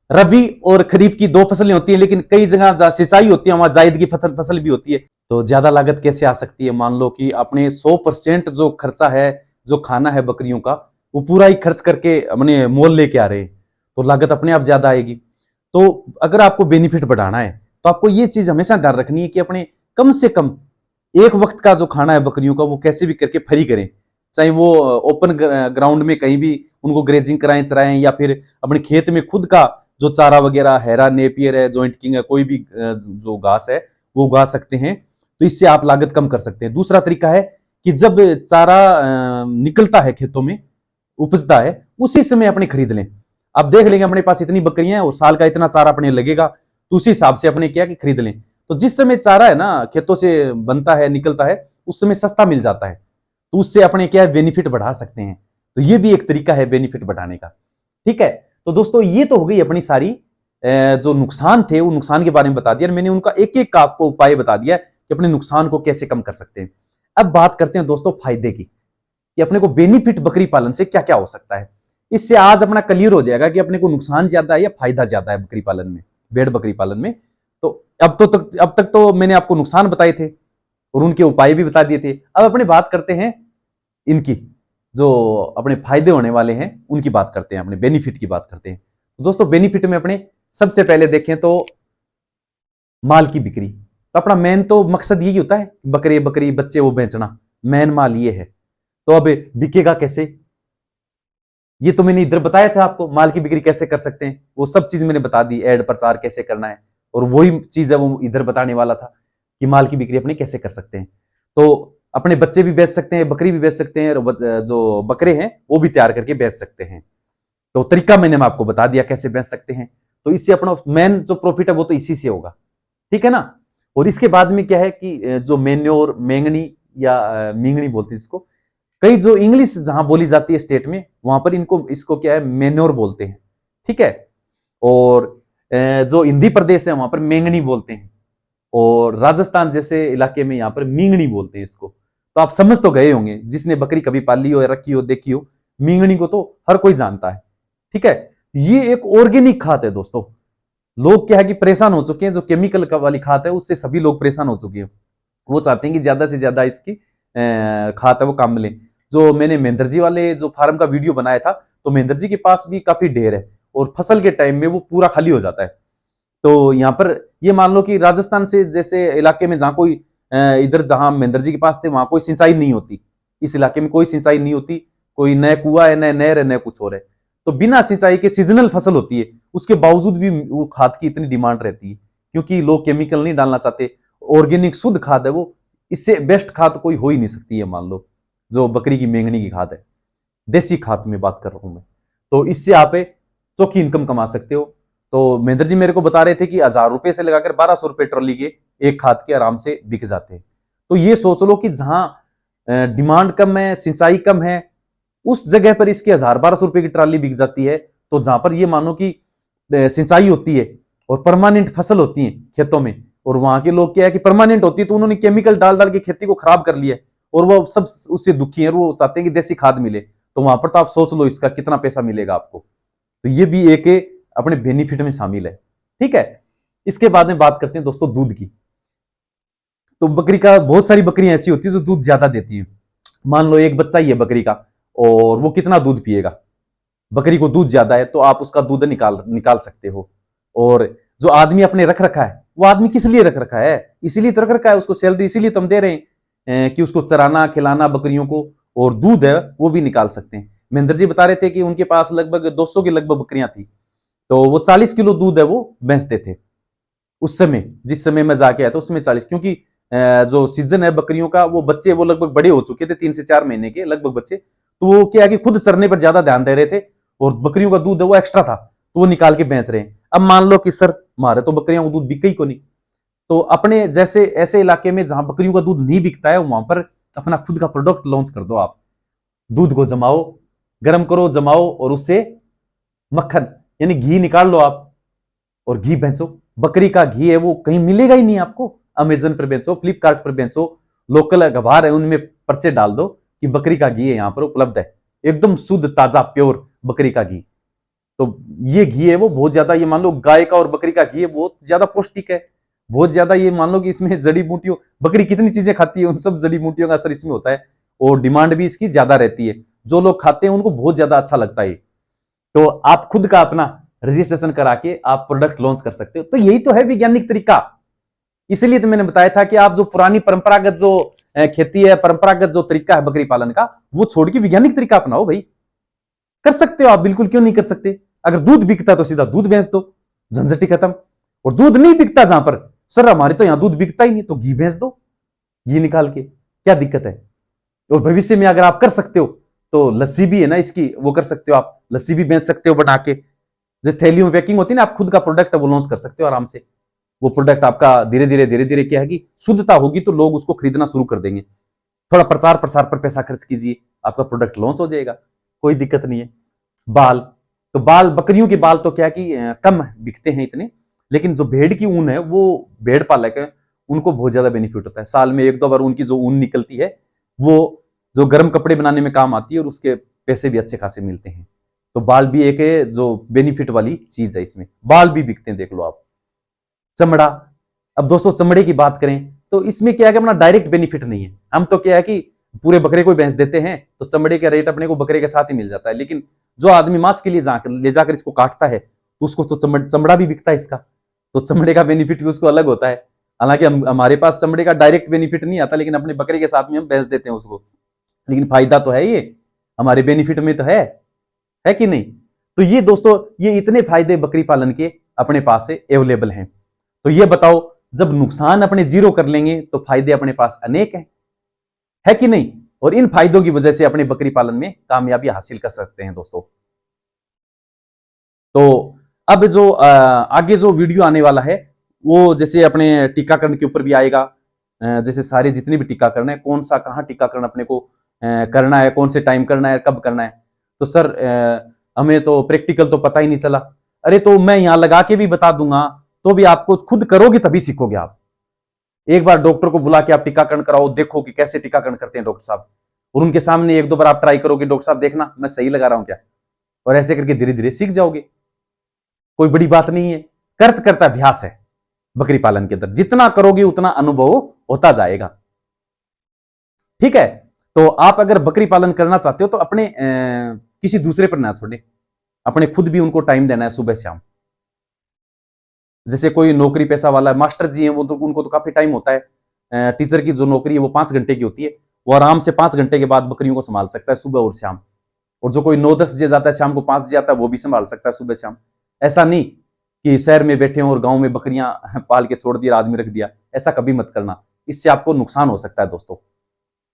रबी और खरीफ की 2 फसलें होती हैं, लेकिन कई जगह जहां सिंचाई होती है वहां जायद की फसल भी होती है। तो ज्यादा लागत कैसे आ सकती है? मान लो कि अपने 100% जो खर्चा है, जो खाना है बकरियों का, वो पूरा ही खर्च करके अपने मोल लेके आ रहे हैं, तो लागत अपने आप ज्यादा आएगी। तो अगर आपको बेनिफिट बढ़ाना है तो आपको ये चीज हमेशा ध्यान रखनी है कि अपने कम से कम एक वक्त का जो खाना है बकरियों का, वो कैसे भी करके फ्री करें, चाहे वो ओपन ग्राउंड में कहीं भी उनको ग्रेजिंग कराएं, चराएं, या फिर अपने खेत में खुद का जो चारा वगैरह, हैरा, नेपियर है, जॉइंट किंग है, कोई भी जो घास है वो उगा सकते हैं। तो इससे आप लागत कम कर सकते हैं। दूसरा तरीका है कि जब चारा निकलता है खेतों में, उपजता है, उसी समय अपने खरीद लें। आप देख लेंगे अपने पास इतनी बकरियां हैं और साल का इतना चारा अपने लगेगा, तो उसी हिसाब से अपने क्या कि खरीद लें। तो जिस समय चारा है ना खेतों से बनता है, निकलता है, उस समय सस्ता मिल जाता है, तो उससे अपने क्या है बेनिफिट बढ़ा सकते हैं। तो ये भी एक तरीका है बेनिफिट बढ़ाने का, ठीक है। तो दोस्तों ये तो हो गई अपनी सारी जो नुकसान थे, वो नुकसान के बारे में बता दिया, मैंने उनका एक एक का आपको उपाय बता दिया कि अपने नुकसान को कैसे कम कर सकते हैं। अब बात करते हैं दोस्तों फायदे की, कि अपने को बेनिफिट बकरी पालन से क्या क्या हो सकता है। इससे आज अपना क्लियर हो जाएगा कि अपने को नुकसान ज्यादा है या फायदा ज्यादा है बकरी पालन में, भेड़ बकरी पालन में। तो अब तक तो मैंने आपको नुकसान बताए थे और उनके उपाय भी बता दिए थे। अब अपने बात करते हैं इनकी जो अपने फायदे होने वाले हैं, उनकी बात करते हैं, अपने बेनिफिट की बात करते हैं। दोस्तों बेनिफिट में अपने सबसे पहले देखें तो माल की बिक्री। तो अपना मेन तो मकसद यही होता है, बकरे बकरी बच्चे वो बेचना, मेन माल ये है। तो अब बिकेगा कैसे? ये तो मैंने इधर बताया था आपको, माल की बिक्री कैसे कर सकते हैं, वो सब चीज मैंने बता दी, एड प्रचार कैसे करना है, और वही चीज है वो इधर बताने वाला था कि माल की बिक्री अपने कैसे कर सकते हैं। तो अपने बच्चे भी बेच सकते हैं, बकरी भी बेच सकते हैं, और जो बकरे हैं वो भी तैयार करके बेच सकते हैं। तो तरीका मैंने आपको बता दिया कैसे बेच सकते हैं। तो इससे अपना मेन जो प्रॉफिट है वो तो इसी से होगा, ठीक है ना। और इसके बाद में क्या है कि जो मेन्योर, मेंगनी या मींगनी बोलते हैं इसको, कई जो इंग्लिश जहां बोली जाती है स्टेट में, वहां पर इनको इसको क्या है मेन्योर बोलते हैं, ठीक है। और जो हिंदी प्रदेश है वहां पर मेंगनी बोलते हैं, और राजस्थान जैसे इलाके में यहाँ पर मींगनी बोलते हैं इसको। तो आप समझ तो गए होंगे, जिसने बकरी कभी पाली हो या रखी हो, देखी हो, मींगनी को तो हर कोई जानता है, ठीक है। ये एक ऑर्गेनिक खाद है दोस्तों। लोग क्या है कि परेशान हो चुके हैं, जो केमिकल वाली खाद है उससे सभी लोग परेशान हो चुके हैं। वो चाहते हैं कि ज्यादा से ज्यादा इसकी खाद है वो काम मिले। जो मैंने महेंद्र जी वाले जो फार्म का वीडियो बनाया था, तो महेंद्र जी के पास भी काफी ढेर है, और फसल के टाइम में वो पूरा खाली हो जाता है। तो यहाँ पर ये मान लो कि राजस्थान से जैसे इलाके में जहां कोई इधर जहां महेंद्र जी के पास थे वहां कोई सिंचाई नहीं होती, इस इलाके में कोई सिंचाई नहीं होती, कोई नया कुआ है, नया नहर है, नया कुछ और है। तो बिना सिंचाई के सीजनल फसल होती है, उसके बावजूद भी वो खाद की इतनी डिमांड रहती है, क्योंकि लोग केमिकल नहीं डालना चाहते, ऑर्गेनिक शुद्ध खाद है वो, इससे बेस्ट खाद कोई हो ही नहीं सकती है। मान लो जो बकरी की मेंगनी की खाद है, देसी खाद में बात कर रहा हूं मैं, तो इससे आप चौकी इनकम कमा सकते हो। तो महेंद्र जी मेरे को बता रहे थे कि 1000 रुपए से लगाकर 1200 रुपए ट्रॉली के एक खाद के आराम से बिक जाते हैं। तो ये सोच लो कि जहां डिमांड कम है, सिंचाई कम है, उस जगह पर इसकी 1000-1200 रुपए की ट्रॉली बिक जाती है। तो जहां पर ये मानो कि सिंचाई होती है और परमानेंट फसल होती है खेतों में, और वहां के लोग क्या है कि परमानेंट होती है, तो उन्होंने केमिकल डाल डाल के खेती को खराब कर लिया है, और वो सब उससे दुखी है, वो चाहते हैं कि देसी खाद मिले। तो वहां पर तो आप सोच लो इसका कितना पैसा मिलेगा आपको। तो ये भी एक अपने बेनिफिट में शामिल है। ठीक है, इसके बाद में बात करते हैं दोस्तों दूध की। तो बकरी का, बहुत सारी बकरियां ऐसी होती है जो दूध ज्यादा देती है। मान लो एक बच्चा ही है बकरी का, और वो कितना दूध पिएगा। बकरी को दूध ज्यादा है तो आप उसका दूध निकाल निकाल सकते हो। और जो आदमी अपने रख रखा है, वो आदमी किस लिए रख रखा है? इसीलिए तो रख रखा है, उसको सैलरी इसीलिए तो हम दे रहे हैं कि उसको चराना खिलाना बकरियों को, और दूध है वो भी निकाल सकते हैं। महेंद्र जी बता रहे थे कि उनके पास लगभग 200 की लगभग बकरियां थी, तो वो 40 किलो दूध है वो बेचते थे उस समय। जिस समय मैं जाके आया था उसमें 40, क्योंकि जो सीजन है बकरियों का, वो बच्चे वो लगभग बड़े हो चुके थे, 3 से 4 महीने के लगभग बच्चे। तो वो क्या है कि खुद चरने पर ज्यादा ध्यान दे रहे थे, और बकरियों का दूध है वो एक्स्ट्रा था, तो वो निकाल के बेच रहे हैं। अब मान लो कि सर हमारे तो बकरियों का दूध बिक ही को नहीं, तो अपने जैसे ऐसे इलाके में जहां बकरियों का दूध नहीं बिकता है, वहां पर अपना खुद का प्रोडक्ट लॉन्च कर दो आप। दूध को जमाओ, गर्म करो, जमाओ, और उससे मक्खन यानी घी निकाल लो आप, और घी बेचो। बकरी का घी है वो कहीं मिलेगा ही नहीं आपको। अमेजन पर बेचो, फ्लिपकार्ट पर बेचो, लोकल अखबार है उनमें पर्चे डाल दो कि बकरी का घी है यहां पर उपलब्ध है, एकदम शुद्ध ताजा प्योर बकरी का घी। तो ये घी है वो बहुत ज्यादा, ये मान लो गाय का और बकरी का घी है बहुत ज्यादा पौष्टिक है, बहुत ज्यादा। ये मान लो कि इसमें जड़ी बूटियों, बकरी कितनी चीजें खाती है, उन सब जड़ी बूटियों का असर इसमें होता है, और डिमांड भी इसकी ज्यादा रहती है। जो लोग खाते हैं उनको बहुत ज्यादा अच्छा लगता है। तो आप खुद का अपना रजिस्ट्रेशन करा के आप प्रोडक्ट लॉन्च कर सकते हो। तो यही तो है वैज्ञानिक तरीका। इसलिए तो मैंने बताया था कि आप जो पुरानी परंपरागत जो खेती है, परंपरागत जो तरीका है बकरी पालन का, वो छोड़ के वैज्ञानिक तरीका अपनाओ भाई। कर सकते हो आप, बिल्कुल क्यों नहीं कर सकते। अगर दूध बिकता तो सीधा दूध बेच दो, झंझट ही खत्म। और दूध नहीं बिकता जहां पर, सर हमारे तो यहां दूध बिकता ही नहीं, तो घी बेच दो, घी निकाल के, क्या दिक्कत है। और भविष्य में अगर आप कर सकते हो तो लस्सी भी है ना इसकी, वो कर सकते हो आप, लस्सी भी बेच सकते हो बना के। जैसे थैलियों में पैकिंग होती है ना, आप खुद का प्रोडक्ट है वो लॉन्च कर सकते हो आराम से। वो प्रोडक्ट आपका धीरे धीरे क्या है कि शुद्धता होगी तो लोग उसको खरीदना शुरू कर देंगे। थोड़ा प्रचार प्रसार पर पैसा खर्च कीजिए, आपका प्रोडक्ट लॉन्च हो जाएगा, कोई दिक्कत नहीं है। बाल, तो बाल, बकरियों के बाल तो क्या कि कम बिकते हैं इतने, लेकिन जो भेड़ की ऊन है वो भेड़ पालक है उनको बहुत ज्यादा बेनिफिट होता है। साल में 1-2 बार उनकी जो ऊन निकलती है वो जो गर्म कपड़े बनाने में काम आती है, और उसके पैसे भी अच्छे खासे मिलते हैं। तो बाल भी एक है जो बेनिफिट वाली चीज है, इसमें बाल भी बिकते हैं, देख लो आप। चमड़ा, अब दोस्तों चमड़े की बात करें तो इसमें क्या है कि अपना डायरेक्ट बेनिफिट नहीं है। हम तो क्या है कि पूरे बकरे को बेच देते हैं, तो चमड़े का रेट अपने को बकरे के साथ ही मिल जाता है। लेकिन जो आदमी मांस के लिए ले जाकर इसको काटता है, तो उसको तो चमड़ा भी बिकता है इसका, तो चमड़े का बेनिफिट भी उसको अलग होता है। हालांकि हमारे पास चमड़े का डायरेक्ट बेनिफिट नहीं आता, लेकिन अपने बकरे के साथ में हम बेच देते हैं उसको, लेकिन फायदा तो है, ये हमारे बेनिफिट में तो है कि नहीं। तो ये दोस्तों, ये इतने फायदे बकरी पालन के अपने पास से अवेलेबल हैं। तो ये बताओ, जब नुकसान अपने जीरो कर लेंगे तो फायदे अपने पास अनेक हैं, है कि नहीं। और इन फायदों की वजह से अपने बकरी पालन में कामयाबी हासिल कर सकते हैं दोस्तों। तो अब जो आगे जो वीडियो आने वाला है वो जैसे अपने टीकाकरण के ऊपर भी आएगा। जैसे सारे जितने भी टीकाकरण है, कौन सा कहाँ टीकाकरण अपने को करना है, कौन से टाइम करना है, कब करना है। तो सर हमें तो प्रैक्टिकल तो पता ही नहीं चला। अरे तो मैं यहां लगा के भी बता दूंगा, तो भी आपको खुद करोगे तभी सीखोगे आप। एक बार डॉक्टर को बुला के आप टीकाकरण कराओ, देखो कि कैसे टीकाकरण करते हैं डॉक्टर साहब, और उनके सामने 1-2 बार आप ट्राई करोगे, डॉक्टर साहब देखना मैं सही लगा रहा हूं क्या, और ऐसे करके धीरे धीरे सीख जाओगे। कोई बड़ी बात नहीं है, करत करता अभ्यास है बकरी पालन के अंदर, जितना करोगे उतना अनुभव होता जाएगा। ठीक है, तो आप अगर बकरी पालन करना चाहते हो तो अपने किसी दूसरे पर ना छोड़े, अपने खुद भी उनको टाइम देना है सुबह शाम। जैसे कोई नौकरी पेशा वाला मास्टर जी है, वो तो उनको तो काफी टाइम होता है। टीचर की जो नौकरी है वो 5 घंटे की होती है, वो आराम से 5 घंटे के बाद बकरियों को संभाल सकता है सुबह और शाम। और जो कोई 9-10 बजे जाता है, शाम को 5 बजे आता है, वो भी संभाल सकता है सुबह शाम। ऐसा नहीं कि शहर में बैठे हो और गांव में बकरियां पाल के छोड़ दिया, आदमी रख दिया, ऐसा कभी मत करना, इससे आपको नुकसान हो सकता है दोस्तों।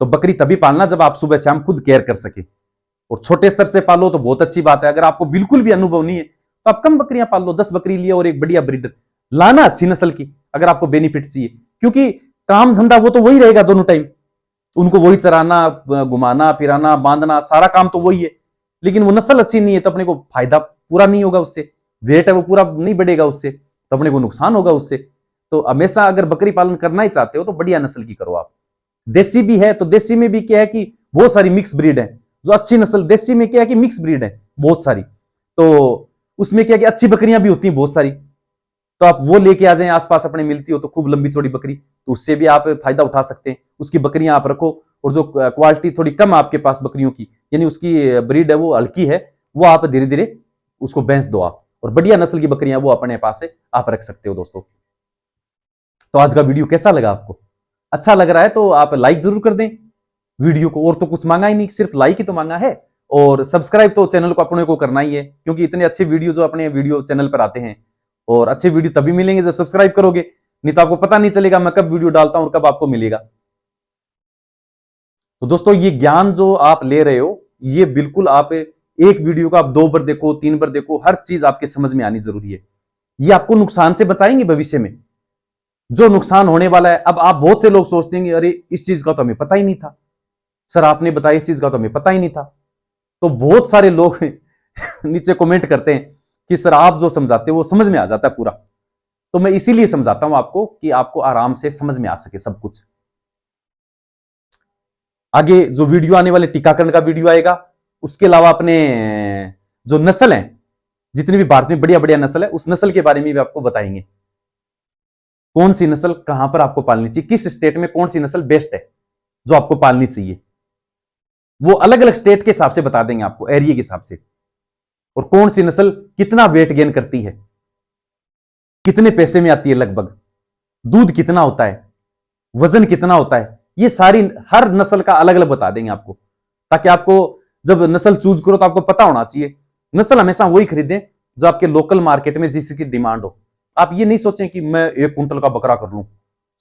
तो बकरी तभी पालना जब आप सुबह शाम खुद केयर कर सके, और छोटे स्तर से पालो तो बहुत अच्छी बात है। अगर आपको बिल्कुल भी अनुभव नहीं है तो आप कम बकरियां पाल लो, 10 बकरी लिए और एक बढ़िया ब्रीडर लाना अच्छी नस्ल की, अगर आपको बेनिफिट चाहिए। क्योंकि काम धंधा वो तो वही रहेगा दोनों टाइम, उनको वही चराना, घुमाना फिराना, बांधना, सारा काम तो वही है। लेकिन वो नस्ल अच्छी नहीं है तो अपने को फायदा पूरा नहीं होगा उससे, वेट है वो पूरा नहीं बढ़ेगा उससे, तो अपने को नुकसान होगा उससे। तो हमेशा अगर बकरी पालन करना ही चाहते हो तो बढ़िया नस्ल की करो आप, देसी भी है, तो देसी में भी क्या है कि बहुत सारी मिक्स ब्रीड है। जो अच्छी नस्ल देसी में क्या है कि मिक्स ब्रीड है बहुत सारी, तो उसमें क्या है कि अच्छी बकरियां भी होती हैं बहुत सारी। तो आप वो लेके आ जाएं, आसपास अपने मिलती हो तो खूब लंबी चौड़ी बकरी, तो उससे भी आप फायदा उठा सकते हैं। उसकी बकरियां आप रखो, और जो क्वालिटी थोड़ी कम आपके पास बकरियों की, यानी उसकी ब्रीड है वो हल्की है, वो आप धीरे धीरे उसको बेच दो आप, और बढ़िया नस्ल की बकरियां वो अपने पास से आप रख सकते हो दोस्तों। तो आज का वीडियो कैसा लगा आपको? अच्छा लग रहा है तो आप लाइक जरूर कर दें वीडियो को, और तो कुछ मांगा ही नहीं, सिर्फ लाइक ही तो मांगा है। और सब्सक्राइब तो चैनल को अपने को करना ही है, क्योंकि इतने अच्छे वीडियो जो अपने वीडियो चैनल पर आते हैं, और अच्छे वीडियो तभी मिलेंगे जब सब्सक्राइब करोगे, नहीं तो आपको पता नहीं चलेगा मैं कब वीडियो डालता हूं और कब आपको मिलेगा। तो दोस्तों ये ज्ञान जो आप ले रहे हो, ये बिल्कुल आप एक वीडियो को आप 2 बार देखो, 3 बार देखो, हर चीज आपके समझ में आनी जरूरी है। ये आपको नुकसान से बचाएंगे भविष्य में, जो नुकसान होने वाला है। अब आप बहुत से लोग सोचते हैं अरे इस चीज का तो हमें पता ही नहीं था, सर आपने बताया इस चीज का तो हमें पता ही नहीं था। तो बहुत सारे लोग नीचे कमेंट करते हैं कि सर आप जो समझाते हो वो समझ में आ जाता है पूरा। तो मैं इसीलिए समझाता हूं आपको कि आपको आराम से समझ में आ सके सब कुछ। आगे जो वीडियो आने वाले टीकाकरण का वीडियो आएगा, उसके अलावा अपने जो नस्ल है, जितनी भी भारत में बढ़िया बढ़िया नस्ल है, उस नस्ल के बारे में भी आपको बताएंगे। कौन सी नस्ल कहां पर आपको पालनी चाहिए, किस स्टेट में कौन सी नस्ल बेस्ट है जो आपको पालनी चाहिए, वो अलग अलग स्टेट के हिसाब से बता देंगे आपको, एरिया के हिसाब से। और कौन सी नस्ल कितना वेट गेन करती है, कितने पैसे में आती है लगभग, दूध कितना होता है, वजन कितना होता है, ये सारी हर नस्ल का अलग अलग बता देंगे आपको, ताकि आपको जब नस्ल चूज करो तो आपको पता होना चाहिए। नस्ल हमेशा वही खरीदें जो आपके लोकल मार्केट में जिसकी डिमांड हो। आप ये नहीं सोचें कि मैं 1 कुंटल का बकरा कर लूं,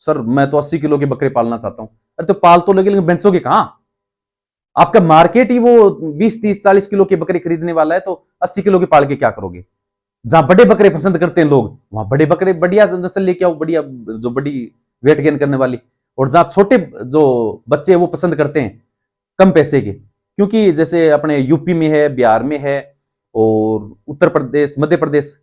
सर मैं तो 80 किलो के बकरे पालना चाहता हूं। अरे तो पाल तो लगे, लेकिन बेचोगे कहां? आपका मार्केट ही वो 20 30 40 किलो के बकरे खरीदने वाला है, तो 80 किलो के पाल के क्या करोगे? जहां बड़े बकरे पसंद करते हैं लोग, वहां बड़े बकरे बढ़िया नस्ल लेके आओ, बढ़िया जो बड़ी वेट गेन करने वाली। और जहां छोटे जो बच्चे वो पसंद करते हैं कम पैसे के, क्योंकि जैसे अपने यूपी में है, बिहार में है, और उत्तर प्रदेश, मध्य प्रदेश,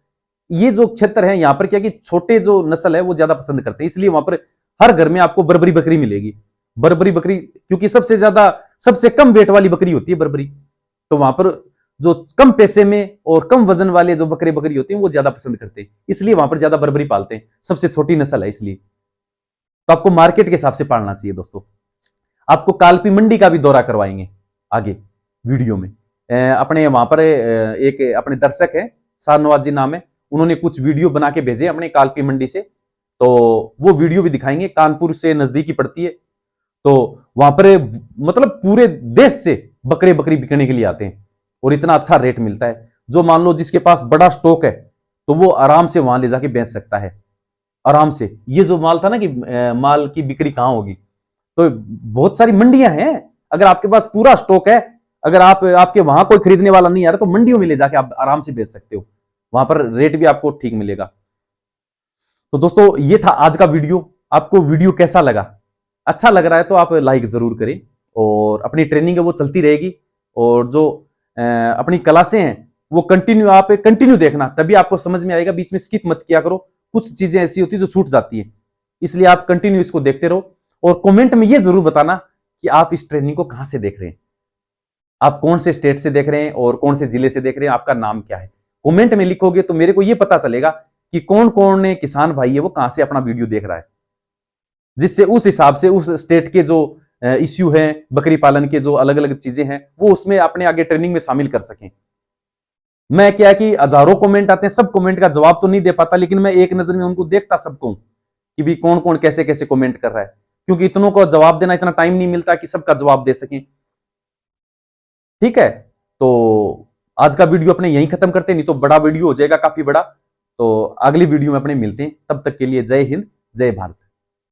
ये जो क्षेत्र है, यहां पर क्या कि छोटे जो नस्ल है वो ज्यादा पसंद करते हैं, इसलिए वहां पर हर घर में आपको बर्बरी बकरी मिलेगी। बर्बरी बकरी क्योंकि सबसे ज्यादा, सबसे कम वेट वाली बकरी होती है बर्बरी, तो वहां पर जो कम पैसे में और कम वजन वाले जो बकरे बकरी होते हैं वो ज्यादा पसंद करते हैं, इसलिए वहां पर ज्यादा बर्बरी पालते हैं, सबसे छोटी नस्ल है इसलिए। तो आपको मार्केट के हिसाब से पालना चाहिए दोस्तों। आपको कालपी मंडी का भी दौरा करवाएंगे आगे वीडियो में। अपने वहां पर एक अपने दर्शक है, शाहनवाज जी नाम है, उन्होंने कुछ वीडियो बना के भेजे अपने कालपी मंडी से, तो वो वीडियो भी दिखाएंगे। कानपुर से नजदीकी पड़ती है, तो वहां पर मतलब पूरे देश से बकरे बकरी बिकने के लिए आते हैं, और इतना अच्छा रेट मिलता है। जो मान लो जिसके पास बड़ा स्टॉक है तो वो आराम से वहां ले जाके बेच सकता है आराम से। ये जो माल था ना कि माल की बिक्री कहां होगी, तो बहुत सारी मंडियां हैं, अगर आपके पास पूरा स्टॉक है, अगर आपके वहां कोई खरीदने वाला नहीं आ रहा, तो मंडियों में ले जाके आप आराम से बेच सकते हो, वहां पर रेट भी आपको ठीक मिलेगा। तो दोस्तों ये था आज का वीडियो। आपको वीडियो कैसा लगा? अच्छा लग रहा है तो आप लाइक जरूर करें, और अपनी ट्रेनिंग है वो चलती रहेगी, और जो अपनी क्लासें हैं वो आप कंटिन्यू देखना, तभी आपको समझ में आएगा, बीच में स्किप मत किया करो, कुछ चीजें ऐसी होती है जो छूट जाती है, इसलिए आप कंटिन्यू इसको देखते रहो। और कमेंट में ये जरूर बताना कि आप इस ट्रेनिंग को कहां से देख रहे हैं, आप कौन से स्टेट से देख रहे हैं और कौन से जिले से देख रहे हैं, आपका नाम क्या है। कमेंट में लिखोगे तो मेरे को यह पता चलेगा कि कौन कौन किसान भाई है वो कहां से अपना वीडियो देख रहा है, जिससे उस हिसाब से उस स्टेट के जो इश्यू हैं, बकरी पालन के जो अलग अलग चीजें हैं, वो उसमें अपने आगे ट्रेनिंग में शामिल कर सकें। मैं क्या कि हजारों कमेंट आते हैं, सब कमेंट का जवाब तो नहीं दे पाता, लेकिन मैं एक नजर में उनको देखता सबको कि भी कौन कौन कैसे कैसे कमेंट कर रहा है, क्योंकि इतनों को जवाब देना, इतना टाइम नहीं मिलता कि सबका जवाब दे सकें। ठीक है, तो आज का वीडियो अपने यहीं खत्म करते हैं, नहीं तो बड़ा वीडियो हो जाएगा, काफी बड़ा। तो अगली वीडियो में अपने मिलते हैं, तब तक के लिए जय हिंद, जय भारत।